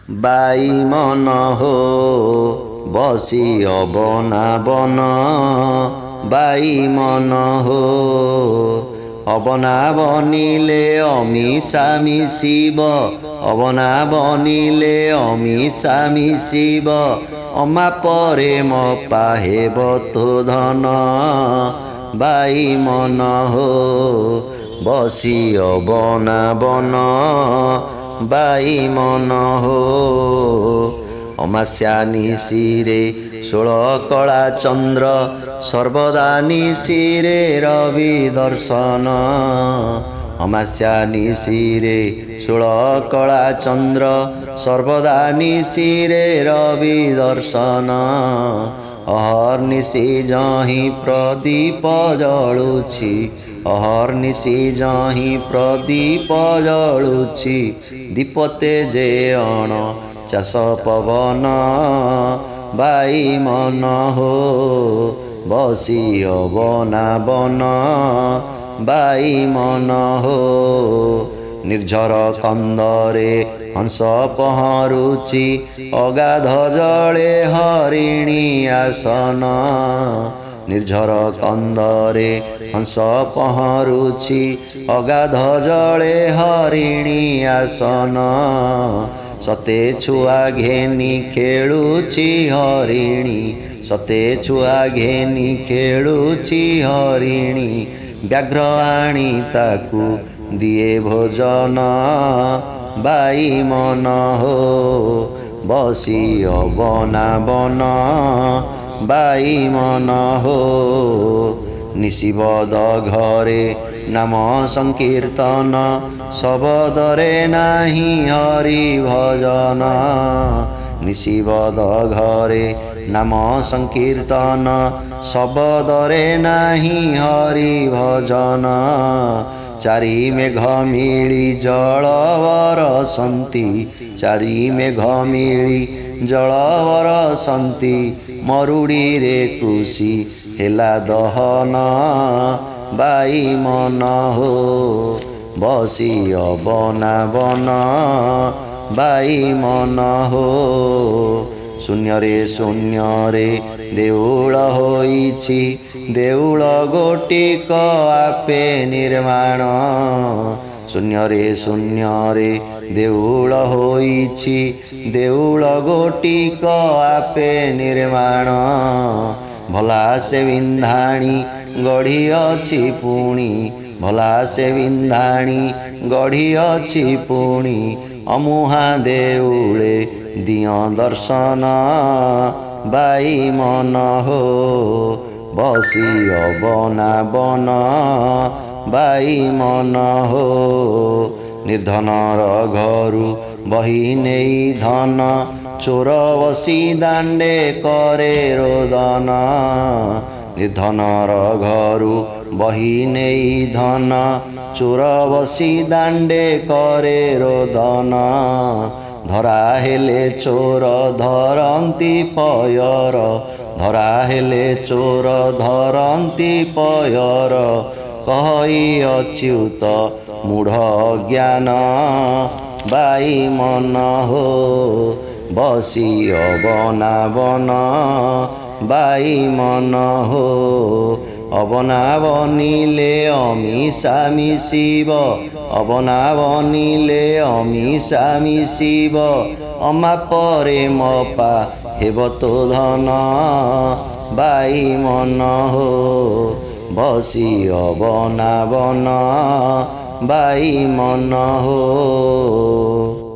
By মন হো বসি অবনা বন বাই মন হো অবনা বনিলে অমিশা মিশিব অবনা বনিলে অমিশা মিশিব অমা পরে মপা হেব তো ধন বাই মন হো বসি অবনা বন বাই মন হো অমাস্যা নিশিরে ষোଳ କଳା ଚନ୍ଦ୍ର ସର୍ବଦା ନିଶିରେ ରବି ଦର୍ଶନ ଅମାସ୍ୟା ନିଶିରେ ଷୋଳ କଳା ଚନ୍ଦ୍ର ସର୍ବଦା ନିଶିରେ ରବି ଦର୍ଶନ ଅହର୍ନିଶି ଯହିଁ ପ୍ରଦୀପ ଜଳୁଛି ଅହର୍ନିଶି ଯହିଁ ପ୍ରଦୀପ ଜଳୁଛି ଦୀପତେ ଯେ ଅଣ ଚାଷ ପବନ ବାଇ ମନ ହୋ ବସି ଅବନା ବନ ବାଇ ମନ ହୋ ନିର୍ଝର କନ୍ଦରେ ହଂସ ପହଁରୁଛି ଅଗାଧ ଜଳେ ହରିଣୀ ଆସନ ନିର୍ଝର କନ୍ଦରେ ହଂସ ପହଁରୁଛି ଅଗାଧ ଜଳେ ହରିଣୀ ଆସନ ସତେ ଛୁଆ ଘେନି ଖେଳୁଛି ହରିଣୀ ସତେ ଛୁଆ ଘେନି ଖେଳୁଛି ହରିଣୀ ବ୍ୟାଘ୍ର ଆଣି ତାକୁ ଦିଏ ଭୋଜନ ବାଇ ମନ ହୋ ବସି ଅବନା ବନ ବାଇ ମନ ହୋ ନିଶିବଦ ଘରେ ନାମ ସଂକୀର୍ତ୍ତନ ଶବଦରେ ନାହିଁ ହରି ଭଜନ ନିଶିବଦ ଘରେ ନାମ ସଂକୀର୍ତ୍ତନ ଶବଦରେ ନାହିଁ ହରି ଭଜନ ଚାରି ମେଘ ମିଳି ଜଳ ବରସନ୍ତି ଚାରି ମେଘ ମିଳି ଜଳ ବରସନ୍ତି ମରୁଡ଼ିରେ କୃଷି ହେଲା ଦହନ ବାଇ ମନ ହୋ ବସି ଅବନା ବନ ବାଇ ମନ ହୋ ଶୂନ୍ୟରେ ଦେଉଳ ହୋଇଛି ଦେଉଳ ଗୋଟିକ ଆପେ ନିର୍ମାଣ ଶୂନ୍ୟରେ ଦେଉଳ ହୋଇଛି ଦେଉଳ ଗୋଟିକ ଆପେ ନିର୍ମାଣ ଭଲା ସେ ବିନ୍ଧାଣି ଗଢ଼ିଅଛି ପୁଣି ଭଲା ସେ ବିନ୍ଧାଣି ଗଢ଼ିଅଛି ପୁଣି ଅମୁହା ଦେଉଳେ ଦିଅ ଦର୍ଶନ ବାଇ ମନ ହୋ ବସି ଅବନା ବନ ବାଇ ମନ ହୋ ନିର୍ଧନର ଘରୁ ବହି ନେଇ ଧନ ଚୋର ବସି ଦାଣ୍ଡେ କରେ ରୋଦନ ନିର୍ଧନର ଘରୁ ବହି ନେଇ ଧନ ଚୋର ବସି ଦାଣ୍ଡେ କରେ ରୋଦନ ଧରା ହେଲେ ଚୋର ଧରନ୍ତି ପୟର ଧରା ହେଲେ ଚୋର ଧରନ୍ତି ପୟର କହି ଅଚ୍ୟୁତ ମୂଢ଼ ଜ୍ଞାନ ବାଇ ମନ ହୋ ବସି ଅବନା ବନ ବାଇ ମନ ହୋ ଅବନା ବନିଲେ ଅମିଶା ମିଶିବ ଅବନା ବନିଲେ ଅମିଶା ମିଶିବ ଅମା ପରେ ମପା ହେବ ତ ଧନ ବାଇ ମନ ହୋ ବସି ଅବନା ବନ ବାଇ ମନ ହୋ।